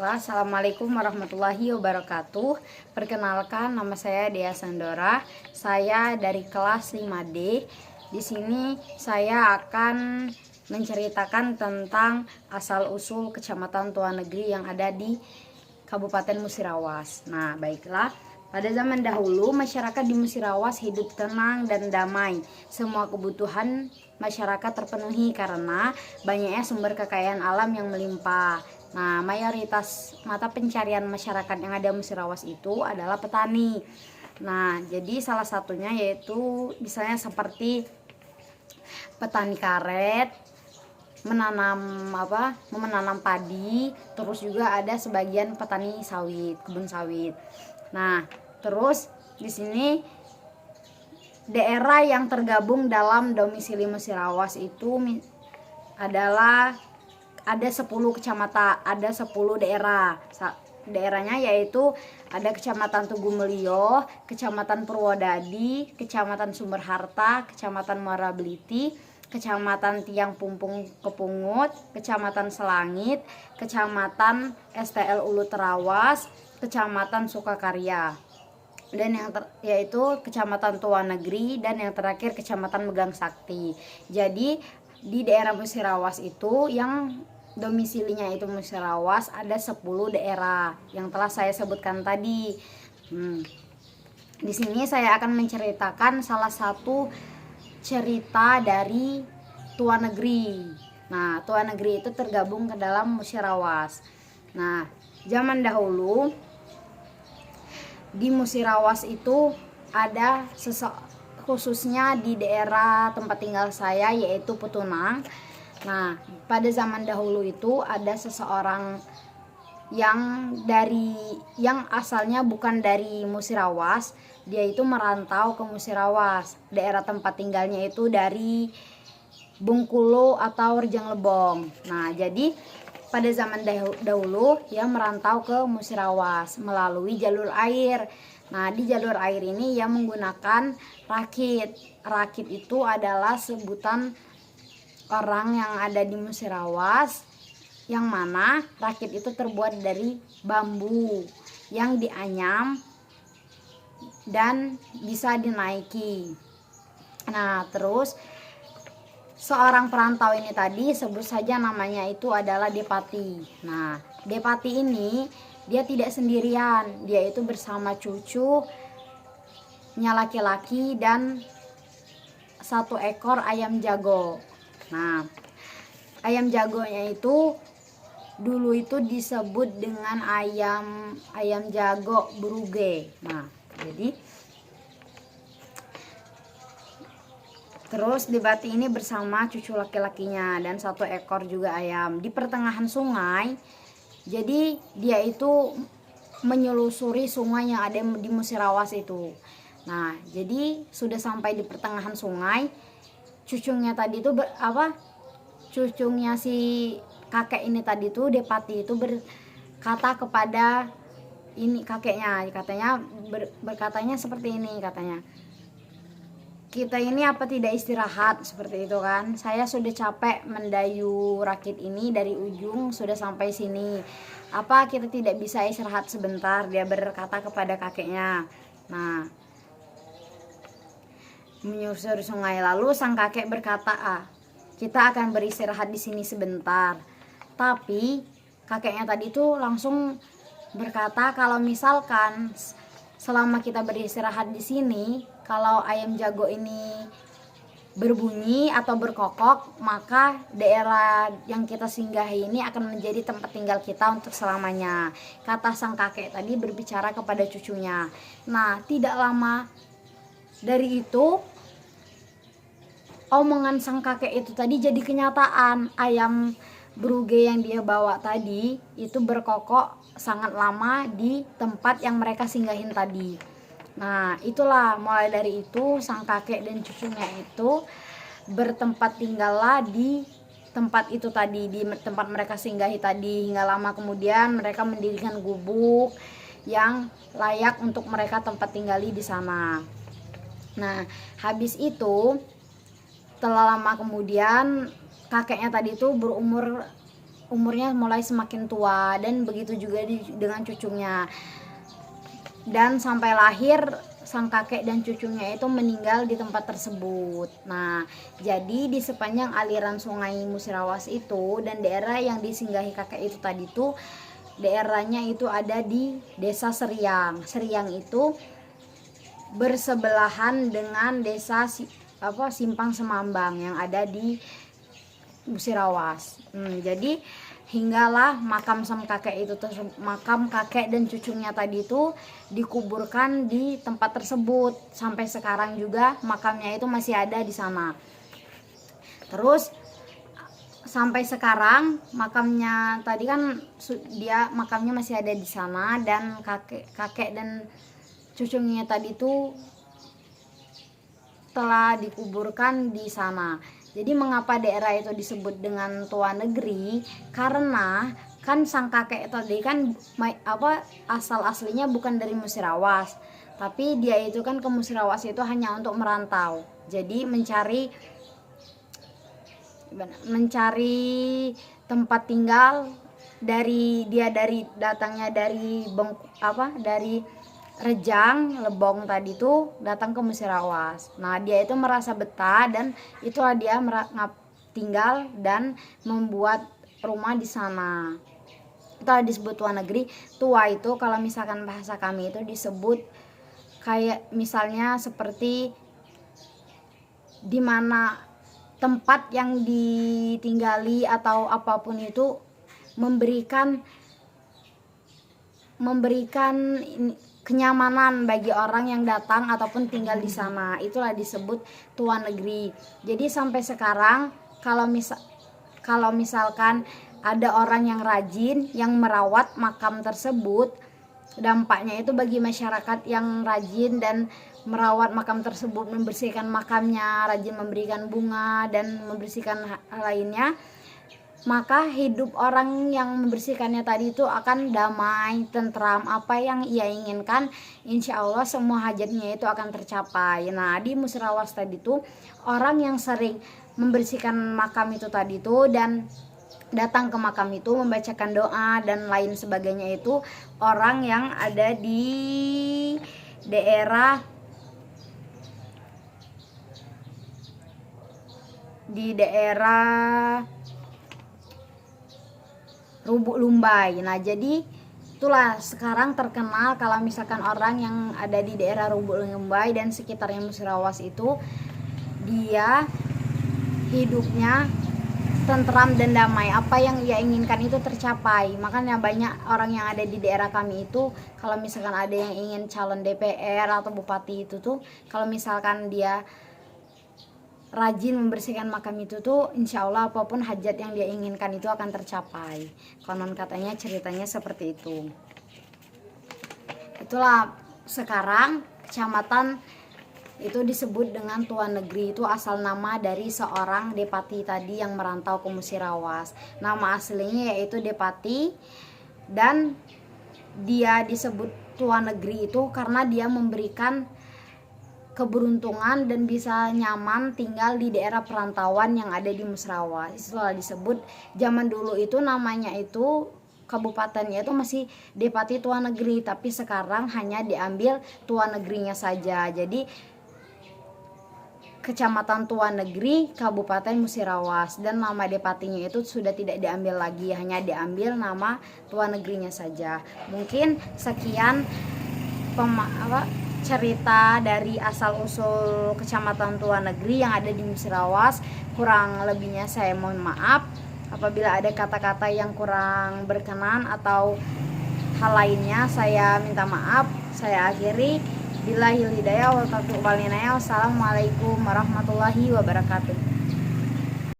Baiklah, Assalamualaikum warahmatullahi wabarakatuh. Perkenalkan, nama saya Dea Sandora. Saya dari kelas 5D. Di sini saya akan menceritakan tentang asal-usul Kecamatan Tua Negeri yang ada di Kabupaten Musirawas. Nah, baiklah. Pada zaman dahulu, masyarakat di Musirawas hidup tenang dan damai. Semua kebutuhan masyarakat terpenuhi karena banyaknya sumber kekayaan alam yang melimpah. Nah, mayoritas mata pencarian masyarakat yang ada di Musirawas itu adalah petani. Nah, jadi salah satunya yaitu misalnya seperti petani karet, menanam padi, terus juga ada sebagian petani sawit, kebun sawit. Nah, terus di sini daerah yang tergabung dalam domisili Musirawas itu adalah ada 10 kecamatan, ada 10 daerah. Daerahnya yaitu ada Kecamatan Tugu Mulyo, Kecamatan Purwodadi, Kecamatan Sumberharta, Kecamatan Muara Beliti, Kecamatan Tiang Pumpung Kepungut, Kecamatan Selangit, Kecamatan STL Ulu Terawas, Kecamatan Sukakarya, dan yaitu Kecamatan Tua Negeri, dan yang terakhir Kecamatan Megang Sakti. Jadi di daerah Musirawas itu yang domisilinya itu Musirawas ada 10 daerah yang telah saya sebutkan tadi. Di sini saya akan menceritakan salah satu cerita dari Tua Negeri. Nah, Tua Negeri itu tergabung ke dalam Musirawas. Nah, zaman dahulu di Musirawas itu ada khususnya di daerah tempat tinggal saya yaitu Putunang. Nah, pada zaman dahulu itu ada seseorang yang asalnya bukan dari Musirawas, dia itu merantau ke Musirawas. Daerah tempat tinggalnya itu dari Bengkulu atau Rejang Lebong. Nah, jadi pada zaman dahulu dia merantau ke Musirawas melalui jalur air. Nah, di jalur air ini ia menggunakan rakit. Rakit itu adalah sebutan orang yang ada di Musirawas, yang mana rakit itu terbuat dari bambu yang dianyam dan bisa dinaiki. Nah, terus seorang perantau ini tadi, sebut saja namanya itu adalah Depati. Nah, Depati ini dia tidak sendirian, dia itu bersama cucunya laki-laki dan 1 ekor ayam jago. Nah, ayam jagonya itu dulu itu disebut dengan ayam jago bruge. Nah, jadi terus Depati ini bersama cucu laki-lakinya dan 1 ekor juga ayam di pertengahan sungai. Jadi dia itu menyelusuri sungai yang ada di Musirawas itu. Nah, jadi sudah sampai di pertengahan sungai, cucunya tadi itu cucunya si kakek ini tadi tuh, Depati itu berkata kepada ini kakeknya, berkatanya seperti ini, katanya, kita ini apa tidak istirahat, seperti itu kan. Saya sudah capek mendayu rakit ini dari ujung sudah sampai sini, apa kita tidak bisa istirahat sebentar, dia berkata kepada kakeknya. Nah, menyusuri sungai, lalu sang kakek berkata, kita akan beristirahat di sini sebentar. Tapi kakeknya tadi itu langsung berkata, kalau misalkan selama kita beristirahat di sini, kalau ayam jago ini berbunyi atau berkokok, maka daerah yang kita singgahi ini akan menjadi tempat tinggal kita untuk selamanya, kata sang kakek tadi berbicara kepada cucunya. Nah, tidak lama dari itu omongan sang kakek itu tadi jadi kenyataan. Ayam bruge yang dia bawa tadi itu berkokok sangat lama di tempat yang mereka singgahin tadi. Nah, itulah mulai dari itu sang kakek dan cucunya itu bertempat tinggallah di tempat itu tadi, di tempat mereka singgahi tadi, hingga lama kemudian mereka mendirikan gubuk yang layak untuk mereka tempat tinggali di sana. Nah, habis itu setelah lama kemudian kakeknya tadi itu umurnya mulai semakin tua, dan begitu juga dengan cucunya. Dan sampai lahir sang kakek dan cucunya itu meninggal di tempat tersebut. Nah, jadi di sepanjang aliran sungai Musirawas itu dan daerah yang disinggahi kakek itu tadi tuh, daerahnya itu ada di desa Seriang. Seriang itu bersebelahan dengan desa Simpang Semambang yang ada di Musirawas. Jadi hinggalah makam sang kakek itu makam kakek dan cucunya tadi itu dikuburkan di tempat tersebut. Sampai sekarang juga makamnya itu masih ada di sana. Terus sampai sekarang makamnya tadi kan dia makamnya masih ada di sana, dan kakek dan cucunya tadi itu telah dikuburkan di sana. Jadi mengapa daerah itu disebut dengan Tua Negeri? Karena kan sang kakek tadi kan asal aslinya bukan dari Musirawas, tapi dia itu kan ke Musirawas itu hanya untuk merantau. Jadi mencari tempat tinggal, datangnya dari Rejang, Lebong tadi tuh datang ke Musirawas. Nah, dia itu merasa betah, dan itulah dia tinggal dan membuat rumah di sana. Itu disebut Tua Negeri. Tua itu kalau misalkan bahasa kami itu disebut kayak misalnya seperti di mana tempat yang ditinggali atau apapun itu memberikan kenyamanan bagi orang yang datang ataupun tinggal di sana. Itulah disebut Tua Negeri. Jadi sampai sekarang kalau misalkan ada orang yang rajin yang merawat makam tersebut, dampaknya itu bagi masyarakat yang rajin dan merawat makam tersebut, membersihkan makamnya, rajin memberikan bunga dan membersihkan lainnya, maka hidup orang yang membersihkannya tadi itu akan damai, tentram. Apa yang ia inginkan, insya Allah semua hajatnya itu akan tercapai. Nah, di Musirawas tadi itu orang yang sering membersihkan makam itu tadi itu dan datang ke makam itu membacakan doa dan lain sebagainya itu orang yang ada di daerah Rubuk Lumbai. Nah, jadi itulah sekarang terkenal kalau misalkan orang yang ada di daerah Rubuk Lumbai dan sekitarnya Musirawas itu dia hidupnya tentram dan damai. Apa yang ia inginkan itu tercapai. Makanya banyak orang yang ada di daerah kami itu kalau misalkan ada yang ingin calon DPR atau bupati itu tuh, kalau misalkan dia rajin membersihkan makam itu tuh, insya Allah apapun hajat yang dia inginkan itu akan tercapai. Konon katanya ceritanya seperti itu. Itulah sekarang kecamatan itu disebut dengan Tua Negeri. Itu asal nama dari seorang Depati tadi yang merantau ke Musirawas. Nama aslinya yaitu Depati, dan dia disebut Tua Negeri itu karena dia memberikan keberuntungan dan bisa nyaman tinggal di daerah perantauan yang ada di Musirawas. Itulah disebut zaman dulu itu namanya itu kabupatennya itu masih Depati Tua Negeri, tapi sekarang hanya diambil Tua Negerinya saja. Jadi Kecamatan Tua Negeri, Kabupaten Musirawas, dan nama Depatinya itu sudah tidak diambil lagi, hanya diambil nama Tua Negerinya saja. Mungkin sekian cerita dari asal usul Kecamatan Tua Negeri yang ada di Musirawas. Kurang lebihnya saya mohon maaf apabila ada kata-kata yang kurang berkenan atau hal lainnya, saya minta maaf. Saya akhiri, billahil hidayah wal taufiq wal hidayah. Wassalamualaikum warahmatullahi wabarakatuh.